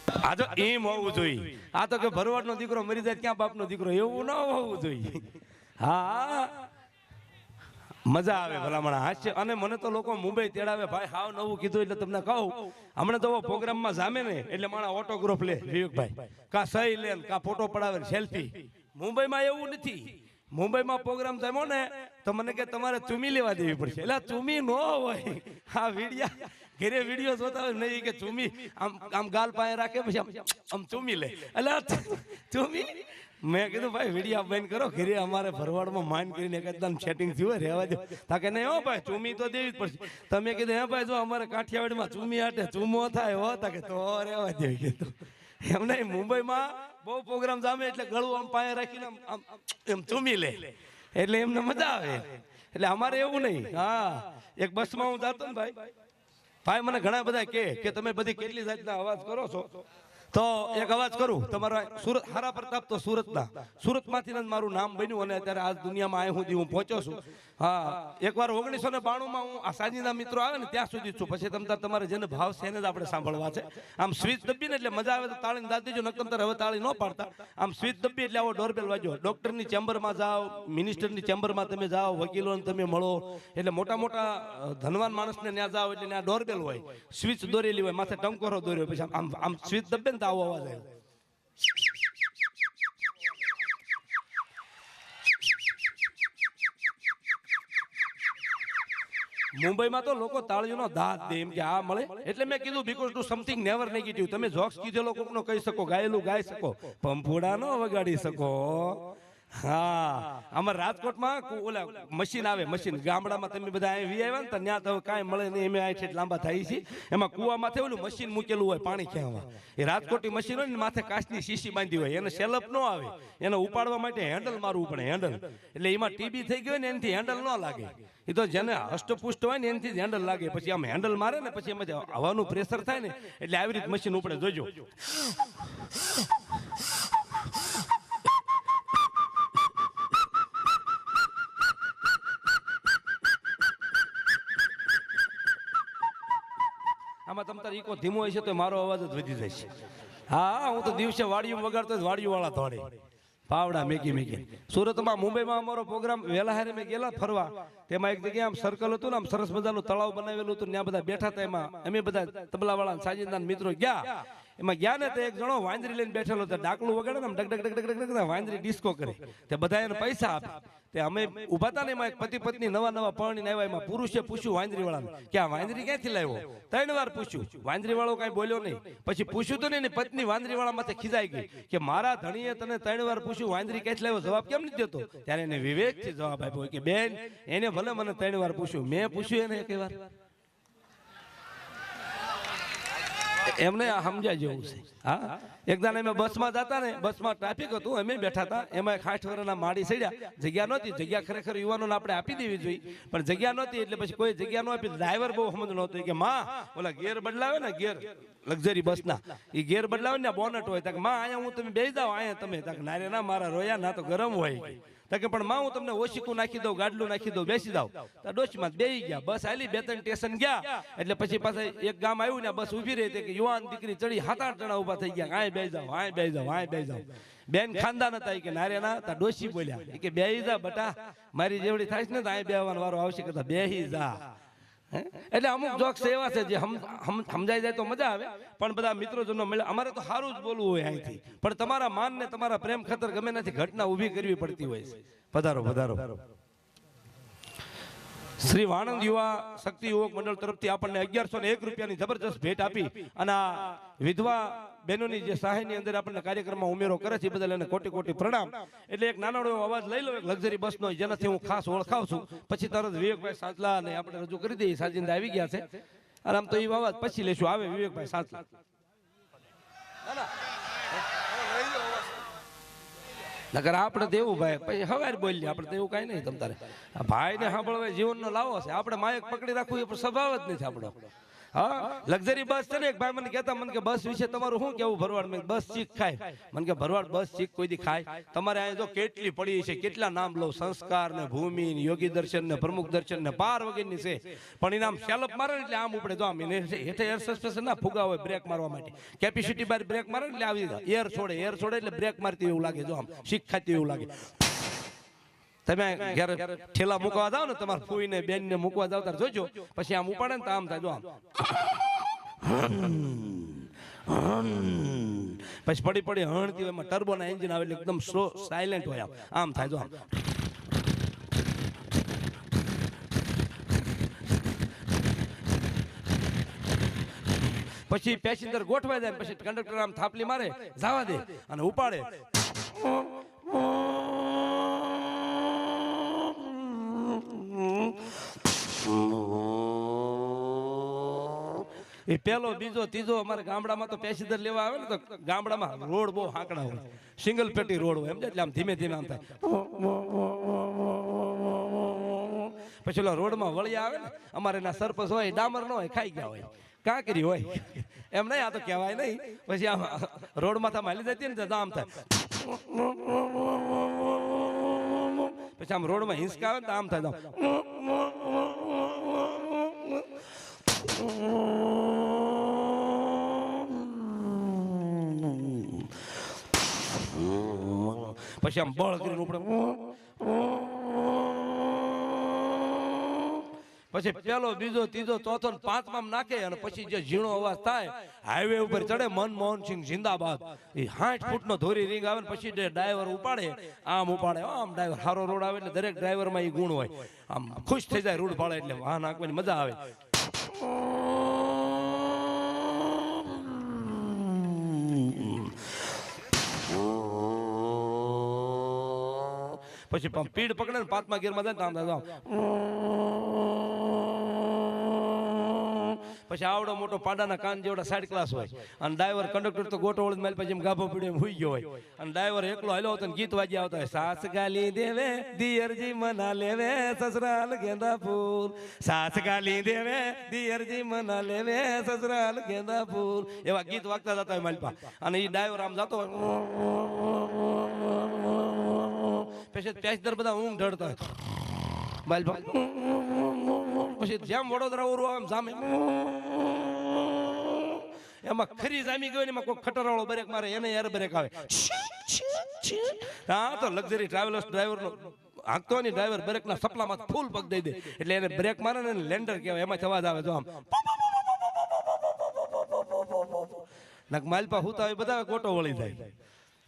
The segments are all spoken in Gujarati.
આ તો એમ હોવું જોઈએ. આ તો કે ભરવાડનો દીકરો મરી જાય ક્યાં બાપનો દીકરો, એવું ન હોવું જોઈએ. હા મજા આવે ભલામણ હાસ્ય. અને મને તો લોકો મુંબઈ તેડાવે ભાઈ, હાવ નવું કીધું એટલે તમને કહું, હમણાં તો પ્રોગ્રામમાં જામે ને એટલે મારા ઓટોગ્રાફ લે વિવેકભાઈ, કા સહી લે કા ફોટો પડાવે સેલ્ફી. મુંબઈમાં એવું નથી. મુંબઈમાં પ્રોગ્રામ થયો ને તો મને કે તમારે ચૂમી લેવા દેવી પડશે. એટલે ચૂમી ન હોય, હા વિડિયા ઘરે વિડીયો જોતા હોય નહીં કે ચૂમી આમ આમ ગાલ પાસે રાખે પછી આમ ચૂમી લે. એટલે ચૂમી મેં કીધું ભાઈ વિડીયો બંધ કરો, ઘરે અમારે ભરવાડમાં માઇન્ડ કરીને એકદમ સેટિંગ થયું હોય રહેવા દો. તાકે નહીં હો ભાઈ ચૂમી તો દેવી જ પડશે. તમે કીધું હે ભાઈ જો અમારે કાઠિયાવાડમાં ચૂમી હાટે ચૂમો થાય હો, તાકે તો રહેવા દેવી કીધું. એમ નહીં, મુંબઈમાં બહુ પ્રોગ્રામ જામે એટલે ગળું આમ પાસે રાખીને આમ એમ ચૂમી લે એટલે એમને મજા આવે. એટલે અમારે એવું નહીં. હા એક બસમાં હું જાતો ને ભાઈ મને ઘણા બધા કે તમે બધી કેટલી જાતના અવાજ કરો છો, તો એક અવાજ કરું તમારો. સુરત હારા પ્રતાપ તો સુરતમાંથી મારું નામ બન્યું અને અત્યારે આજ દુનિયામાં આય સુધી હું પહોંચ્યો છું. હા એકવાર 1992માં હું આ સાજીના મિત્રો આવે ને ત્યાં સુધી છું. પછી તમારે જેને ભાવ છે એને જ આપણે સાંભળવા છે. આમ સ્વિચ દબીને એટલે મજા આવે તો તાળીને દાદ દેજો, નકર હવે તાળી ન પાડતા. આમ સ્વિચ દબી એટલે આવો ડોરબેલ વાગ્યો. ડોક્ટરની ચેમ્બરમાં જાઓ, મિનિસ્ટરની ચેમ્બરમાં તમે જાઓ, વકીલોને તમે મળો, એટલે મોટા મોટા ધનવાન માણસને ત્યાં જાઓ એટલે ત્યાં ડોરબેલ હોય, સ્વિચ દોરેલી હોય, માથે ટંકોરો દોર્યો, પછી આમ આમ સ્વિચ દબે ને આવો અવાજ આવે. મુંબઈમાં તો લોકો તાળીઓનો દાંત દે એમ કે આ મળે. એટલે મેં કીધું because two something never negative. તમે જોક્સ કીધેલો કોકનો કહી શકો, ગાયેલું ગાઈ શકો, પંપુડા નો વગાડી શકો. હા અમારે રાજકોટમાં ઓલા મશીન આવે, મશીન ગામડામાં તમે બધા અહીં વી આવ્યા ને તો ત્યાં તો કાંઈ મળે નહીં, એમ આ છે લાંબા થાય છે. એમાં કુવામાં ઓલું મશીન મૂકેલું હોય પાણી ખેંચવા. એ રાજકોટી મશીન હોય ને માથે કાચની શીશી બાંધી હોય, એને સેલઅપ ન આવે, એને ઉપાડવા માટે હેન્ડલ મારવું પડે, હેન્ડલ. એટલે એમાં ટીબી થઈ ગયો ને એનાથી હેન્ડલ ન લાગે. એ તો જેને હષ્ટપુષ્ટ હોય ને એનાથી જ હેન્ડલ લાગે. પછી આમ હેન્ડલ મારે ને પછી એમાં હવાનું પ્રેશર થાય ને એટલે આવી રીતે મશીન ઉપડે. જોજો આમાં તમ તાર ઈકો ધીમો હોય છે તો મારો અવાજ જ વધી જાય છે. હા હું તો દિવસે વાડીયું વગાડતો વાડીયું વાળા ધોડે પાવડા મેગી. સુરતમાં મુંબઈમાં અમારો પ્રોગ્રામ વહેલા હારે મેં ગયેલા ફરવા. તેમાં એક જગ્યાએ આમ સર્કલ હતું ને આમ સરસ મજાનું તળાવ બનાવેલું હતું, ત્યાં બધા બેઠા હતા. એમાં અમે બધા તબલા વાળા સાજીદના મિત્રો ગયા. એમાં ગયા ને તો એક જણો વાંદરી લઈને બેઠેલો હતો, ડાકલું વગાડે ને ડગ ડગ ડગ ડગ વાંદરી ડિસ્કો કરે. તે બધા એને પૈસા આપે. તે અમે ઉભા હતા ને એમાં એક પતિ પત્ની નવા પરણીને આવ્યા. એમાં પુરુષે પૂછ્યું વાંદરી વાળાને કે આ વાંદરી ક્યાંથી લાવ્યો? 3 વાર પૂછ્યું, વાંદરી વાળો કઈ બોલ્યો નહીં. પછી પૂછ્યું તો ને એની પત્ની વાંદરી વાળા માથે ખીજાઈ ગઈ કે મારા ધણીએ તને 3 વાર પૂછ્યું, વાંદરી ક્યાંથી લાવ્યો, જવાબ કેમ નથી દેતો? ત્યારે એને વિવેકથી જવાબ આપ્યો કે બેન એને ભલે મને 3 વાર પૂછ્યું, મેં પૂછ્યું એને 1 વાર. એમને સમજ્યા જેવું છે. હા એકદાન અમે બસમાં જતા ને, બસમાં ટ્રાફિક હતું, અમે બેઠા હતા. એમાં 60 વર્ષના માડી સડ્યા, જગ્યા નહોતી. જગ્યા ખરેખર યુવાનોને આપણે આપી દેવી જોઈએ, પણ જગ્યા નહોતી. એટલે પછી કોઈ જગ્યા ન આપી. ડ્રાઈવર બહુ સમજ નહોતો કે માં ઓલા ગેર બદલાવે ને, ગેર લક્ઝરી બસના એ ગેર બદલાવે ને બોનટ હોય, તક માં અહીંયા હું તમે બેસી જાઓ, અહીંયા તમે તક નારે ના મારા રોયા ના તો ગરમ હોય કે પણ માં હું તમને ઓશીકું નાખી દઉં, ગાડલું નાખી દઉં, બેસી જાવ. તો ડોશમાં બેસી ગયા. બસ હાલી 2-3 સ્ટેશન ગયા એટલે પછી પાછા એક ગામ આવ્યું ને બસ ઉભી રહી હતી કે યુવાન દીકરી ચડી 7-8 જણા ઉભા થઈ ગયા. આય બેસી જાવ, આય બેસી જાવ, આય બેસી જાવ. બેન ખાનદાન હતા કે નારે ના. તા ડોશી બોલ્યા કે બેસી જા બટા, મારી જેવડી થાય છે ને તો આય બેહવાનો વારો આવશે, કે બેસી જા. એટલે અમુક જોક્સ એવા છે જે સમજાઈ જાય તો મજા આવે. પણ બધા મિત્રોજનો મળે. અમારે તો સારું જ બોલવું હોય અહીંથી, પણ તમારા માન ને તમારા પ્રેમ ખાતર ગમે નથી ઘટના ઊભી કરવી પડતી હોય છે. પધારો પધારો. શ્રી વાણંદ યુવા શક્તિ યુવક મંડળ તરફથી આપણને 1101 રૂપિયાની જબરજસ્ત ભેટ આપી અને આ વિધવા બહેનોની જે સહાયની અંદર આપણને કાર્યક્રમમાં ઉમેરો કરે છે, બદલ એને કોટી કોટી પ્રણામ. એટલે એક નાનો એવો અવાજ લઈ લો એક લક્ઝરી બસનો, જેનાથી હું ખાસ ઓળખાવ છું. પછી તરત વિવેકભાઈ સાંચલા ને આપણે રજૂ કરી દઈએ. સાજિંદા આવી ગયા છે અને આમ તો એ અવાજ પછી લેશું. આવે વિવેકભાઈ સાંચલા. નકર આપણે તો એવું ભાઈ પછી હવારે બોલીએ, આપણે તો એવું કઈ નહીં. તમ તારે ભાઈ ને સાંભળવા જીવનનો લાવો છે. આપણે માયક પકડી રાખવું એ સ્વભાવ જ નથી આપણો. હા લક્ઝરી બસ છે ને એક ભાઈ મને કહેતા મને કે બસ વિશે તમારું શું કેવું ભરવાડ મેં બસ ચીક ખાય મને કે ભરવાડ બસ ચીક કોઈ દી ખાય તમારે અહીંયા જો કેટલી પડી છે કેટલા નામ લો સંસ્કાર ને ભૂમિ ને યોગી દર્શન ને પ્રમુખ દર્શન ને પાર વગેરેની છે પણ એનામ સેલપ મારે એટલે આમ ઉપડે જો આમ હેઠે એર સસ્પેન્શન ના ફુગા હોય બ્રેક મારવા માટે કેપેસિટી બાર બ્રેક મારે એટલે આવી એર છોડે એટલે બ્રેક મારતી એવું લાગે જો આમ શીખ ખાતી એવું લાગે તમે ઘરે ઠેલા મૂકવા જાવ ને તમારા ફૂઈ ને બેન ને મૂકવા જાવ ત્યારે જોજો પછી આમ ઉપાડે ને તો આમ થાય જો આમ પછી પડી પડી હણતી હોય એમાં ટર્બો ના એન્જિન આવે એટલે એકદમ સ્લો સાયલેન્ટ હોય આમ થાય જો આમ પછી પેસેન્જર ગોઠવાઈ જાય પછી કંડક્ટર આમ થાપલી મારે જવા દે અને ઉપાડે એ પેલો બીજો ત્રીજો અમારે ગામડામાં તો પેસેન્જર લેવા આવે ને તો ગામડામાં રોડ બહુ હાંકડા હોય સિંગલ પેટી રોડ હોય એમ એટલે આમ ધીમે ધીમે આમ થાય પછી ઓલા રોડમાં વળિયા આવે ને અમારે એના સરપંચ હોય ડામર ન હોય ખાઈ ગયા હોય કાંકરી હોય એમ નહીં આ તો કહેવાય નહીં પછી આમ રોડમાં આમ હાલી જતી ને તો આમ થાય પછી આમ રોડમાં હિંચકા આવે ને તો આમ થાય પછી આમ બળ કરીને ઉપડે પછી પેલો બીજો ત્રીજો ચોથો ને પાંચમાં નાખે અને પછી જે ઝીણો અવાજ થાય હાઈવે ઉપર ચડે મનમોહનસિંહ જિંદાબાદ એ 60 ફૂટનો ધોરી રીંગ આવે ને પછી ડ્રાઈવર ઉપાડે આમ ડ્રાઈવર સારો રોડ આવે એટલે દરેક ડ્રાઈવરમાં એ ગુણ હોય આમ ખુશ થઈ જાય રોડ પાડે એટલે વાહન હાંકવાની મજા આવે પછી પીડ પકડે ને પાંચમા ગેરમાં જાય ને આમ પછી આવડો મોટો પાડાના કાન જેવડા સાઈડ ક્લાસ હોય અને ડ્રાઈવર કંડક્ટર તો ગોટો વળી મારી પછી ગાભો પીડ્યો એમ હુઈ ગયો હોય અને ડ્રાઈવર એકલો હાલ્યો હતો ને ગીત વાજી આવતા હોય સાસ ગાલી દેવે દિયરજી મના લેવે સસરાલ ગેંદા ફૂલ સાસ ગાલી દેવે દિયરજી મના લેવે સસરાલ ગેંદા ફૂલ એવા ગીત વાગતા જતા હોય માલપા અને એ ડ્રાઈવર આમ જતો હોય પછી પેસેન્જર બધા ઊંઘ ઢળતા હોય માલપા પછી જેમ વડોદરા ઓરું આવે સામે એમાં ખરી જામી ગયો ને એમાં કોઈ ખટરવાળો બ્રેક મારે એને એર બ્રેક આવે હા તો લક્ઝરી ટ્રાવેલર્સ ડ્રાઈવરનો હાંકતો ની ડ્રાઈવર બ્રેક ના સપલામાં ફૂલ પગ દઈ દે એટલે એને બ્રેક મારે ને લેન્ડર કહેવાય એમાં અવાજ આવે તો આમ નક માલપા હુતા હોય બધા ગોટો વળી જાય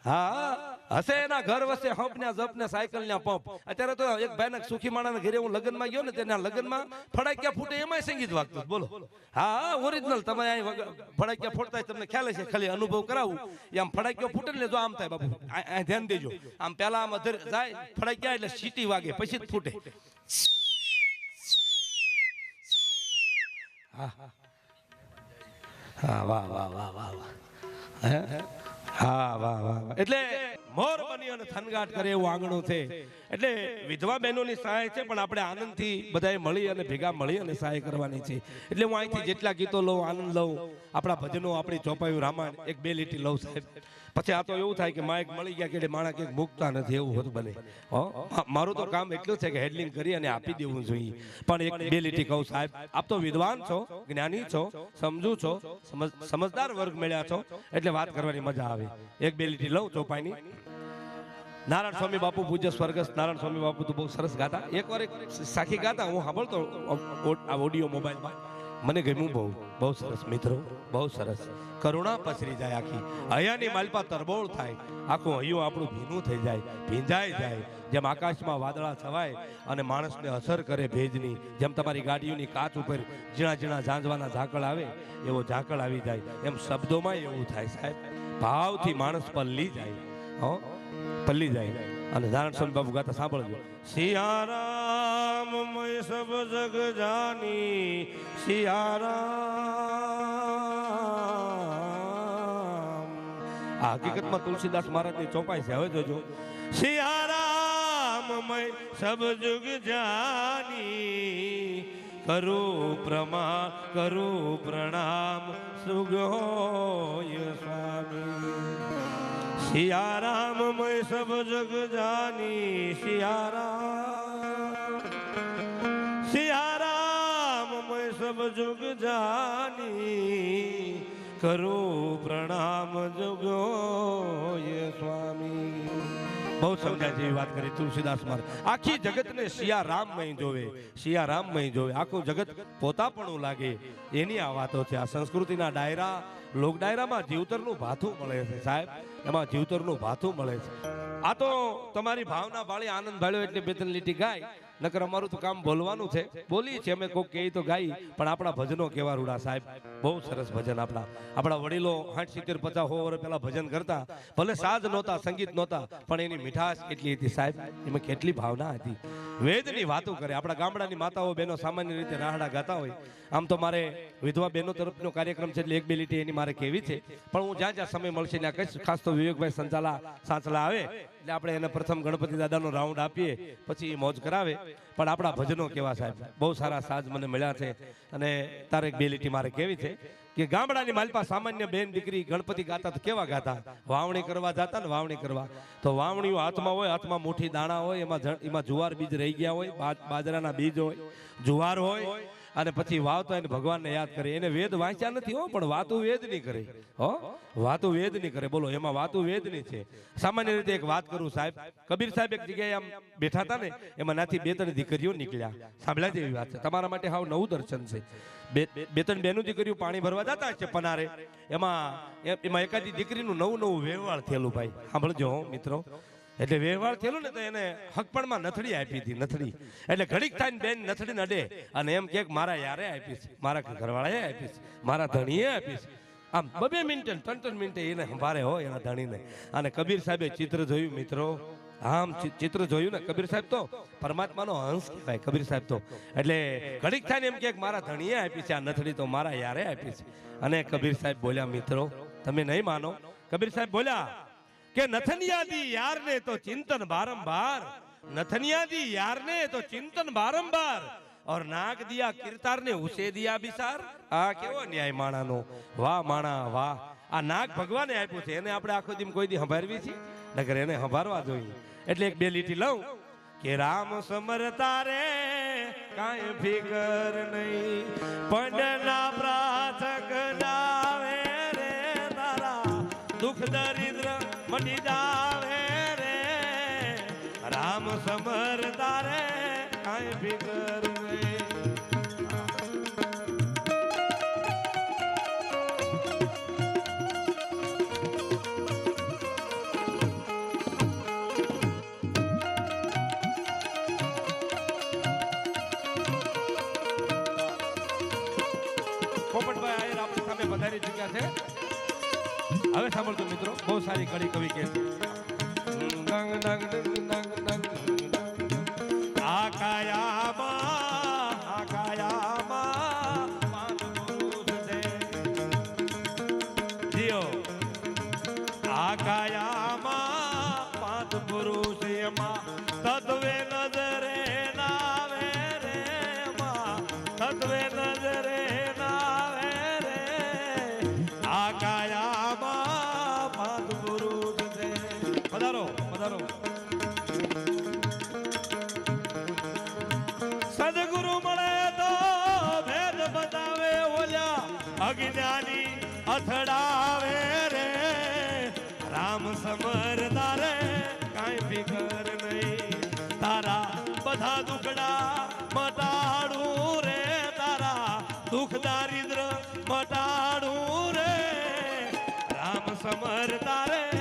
હા હશે એના ઘર વસે હંપ ને જપ ને સાયકલ ને પંપ અત્યારે તો એક ભાઈ સુખી માણા ઘરે હું લગ્ન માં ગયો ને તેના લગ્નમાં ફડાક્યા ફૂટે એમાં સંગીત વાગતું બોલો હા ઓરિજિનલ તમે અહીં ફડાક્યા ફોડતા તમને ખ્યાલ છે ખાલી અનુભવ કરાવું આમ ફડાક્યો ફૂટે ને જો આમ થાય બાપુ ધ્યાન દેજો આમ પેલા આમ અધર જાય ફડાક્યા એટલે સીટી વાગે પછી જ ફૂટે હા હા વાહ વાહ વાહ વાહ વાહ હા વાહ વાહ એટલે મોર બની અને થનગાટ કરે એવું આંગણું છે એટલે વિધવા બહેનોની સહાય છે પણ આપણે આનંદથી બધાએ મળી અને ભેગા મળી અને સહાય કરવાની છે એટલે હું અહીંથી જેટલા ગીતો લઉં આનંદ લઉં આપણા ભજનો આપણી ચોપાયું રામાયણ એક બે લીટી લઉં સાહેબ પછી આ તો એવું થાય કે માઇક મળી ગયા કે માણા ક્યાંક મૂકતા નથી એવું હોતું બને મારું તો કામ એટલું છે કે હેડલિંગ કરી અને આપી દેવું જોઈએ પણ એક બે લીટી કહું સાહેબ આપ તો વિદ્વાન છો જ્ઞાની છો સમજુ છો સમજદાર વર્ગ મળ્યા છો એટલે વાત કરવાની મજા આવે એક બે લીટી લઉં ચોપાઈની નારાયણ સ્વામી બાપુ પૂજ્ય સ્વર્ગસ્થ નારાયણ સ્વામી બાપુ તો બહુ સરસ ગાતા એકવાર એક સાખી ગાતા હું સાંભળતો આ ઓડિયો મોબાઈલમાં મને ગમ્યું બહુ સરસ મિત્રો બહુ સરસ કરુણા પસરી જાય આખી હૈયાની માલપા તરબોળ થાય આખું હૈયું આપણું ભીનું થઈ જાય ભીંજાઈ જાય જેમ આકાશમાં વાદળા છવાય અને માણસને અસર કરે ભેજની જેમ તમારી ગાડીઓની કાચ ઉપર ઝીણા ઝીણા ઝાંઝવાના ઝાકળ આવે એવો ઝાકળ આવી જાય એમ શબ્દોમાં એવું થાય સાહેબ ભાવથી માણસ પલ્લી જાય પલ્લી જાય અને નારાયણ સ્વામી બાપુ ગાતા સાંભળજો સિયારામ મય સબ જગ જાની સિયારામ આ હકીકતમાં તુલસીદાસ મહારાજની ચોપાઈ છે હવે જોજો સિયારામ મય સબ જગ જાની કરું પ્રણામ સુગોય સ્વામી સિયારામ મય સબ જગ જાની સિયારામ મય સબ જગ જાની કરું પ્રણામ જગોય સ્વામી બહુ સમજાય જેવી વાત કરી તુલસીદાસ મહારાજ આખી જગતને સિયારામમય જોવે આખું જગત પોતાપણું લાગે એની આ વાતો છે આ સંસ્કૃતિના ડાયરા લોક ડાયરામાં જીવતરનું ભાથું મળે છે સાહેબ એમાં જીવતરનું ભાથું મળે છે આ તો તમારી ભાવના ભાળી આનંદ ભાળ્યો એટલે બે ત્રણ લીટી ગાય નકર અમારું તો કામ બોલવાનું છે બોલીએ છીએ અમે કોક કહી તો ગાઈ પણ આપણા ભજનો કેવા રૂડા સાહેબ બહુ સરસ ભજન આપણા વડીલો 60 70 50 વર્ષ પહેલા ભજન કરતા ભલે સાજ નહોતા સંગીત નહોતા પણ એની મીઠાશ કેટલી હતી સાહેબ એમાં કેટલી ભાવના હતી વેદની વાતો કરે આપણા ગામડાની માતાઓ બહેનો સામાન્ય રીતે રાહડા ગાતા હોય આમ તો મારે વિધવા બહેનો તરફનો કાર્યક્રમ છે એટલે એક બે લીટી એની મારે કેવી છે પણ હું જ્યાં સમય મળશે ત્યાં કહીશ ખાસ તો વિવેકભાઈ સાંચલા આવે એટલે આપણે એને પ્રથમ ગણપતિ દાદાનો રાઉન્ડ આપીએ પછી એ મોજ કરાવે પણ આપણા ભજનો કેવા સાહેબ બહુ સારા સાજ મને મળ્યા છે અને તારે એક બે લીટી મારે કેવી છે કે ગામડાની માલપા સામાન્ય બેન દીકરી ગણપતિ ગાતા તો કેવા ગાતા વાવણી કરવા જાતા ને વાવણી કરવા તો વાવણીઓ હાથમાં હોય હાથમાં મુઠ્ઠી દાણા હોય એમાં જુવાર બીજ રહી ગયા હોય બાજરાના બીજ હોય જુવાર હોય અને પછી વાવતા એને ભગવાનને યાદ કરે એને વેદ વાંચ્યા નથી હો પણ વાતું વેદ નહીં કરે વાતું વેદ નહીં કરે બોલો એમાં વાતું વેદ નહીં છે સામાન્ય રીતે એક વાત કરું સાહેબ કબીર સાહેબ એક જગ્યાએ આમ બેઠા હતા ને એમાં નાથી બે ત્રણ દીકરીઓ નીકળ્યા સાંભળ્યા જેવી વાત છે તમારા માટે હાવ નવું દર્શન છે બે ત્રણ બેનું દીકરીઓ પાણી ભરવા જતા છે પનારે એમાં એકાદી દીકરીનું નવું વ્યવહાર થયેલું ભાઈ સાંભળજો મિત્રો એટલે વ્યવહાર થયેલો ને તો એને હકપણમાં નથડી આપી હતી નથડી એટલે ઘડીક થાય બેન નથડી નડે અને એમ કે મારા યારે આપીશ મારા ઘરવાળાએ આપીશ મારા ધણીએ આપીશ આમ 2 મિનિટે 3 મિનિટે એને સંભારે હોય એના ધણીને અને કબીર સાહેબે ચિત્ર જોયું મિત્રો આમ ચિત્ર જોયું ને કબીર સાહેબ તો પરમાત્માનો અંશ કહેવાય કબીર સાહેબ તો એટલે ઘડીક થાય ને એમ કે મારા ધણીએ આપી છે આ નથડી તો મારા યારે આપી છે અને કબીર સાહેબ બોલ્યા મિત્રો તમે નહીં માનો કબીર સાહેબ બોલ્યા કે નથનિયાદી યારને તો ચિંતન બારંબાર નથનિયાદી યારને તો ચિંતન બારંબાર और नाक दिया किरतार ने उसे दिया बिसार आ केવો ન્યાય માણાનો વાહ માણા વાહ આ નાક ભગવાને આપ્યું છે એને આપણે આખો દી કોઈ દી સંભાળવી છે નકર એને સંભાળવા જોઈએ એટલે એક બે લીટી લઉં કે રામ સમરતા રે કાંઈ ફિકર નહીં પંડના પ્રાથક નાવે રે તારા દુઃખ દરિદ્ર મટી જાવે રે રામ સમરતા રે કાંઈ ફિકર હવે સાંભળજો મિત્રો બહુ સારી કડી કવિ કે છે આકાયામાં પાંચ પુરુષ એમાં તત્વે નજરે નાવે રે તત્વે નજરે નાવે રે આકાયામાં પાંચ પુરુષ છે પધારો પધારો સદગુરુ મળે તો ભેદ બતાવે ઓલ્યા અજ્ઞાની અથડાવે રે રામ સમરતા રે કાંઈ ફિકર નહીં તારા બધા દુખડા મટાડું રે તારા દુઃખ દારિદ્ર મટાડું રે રામ સમરતા રે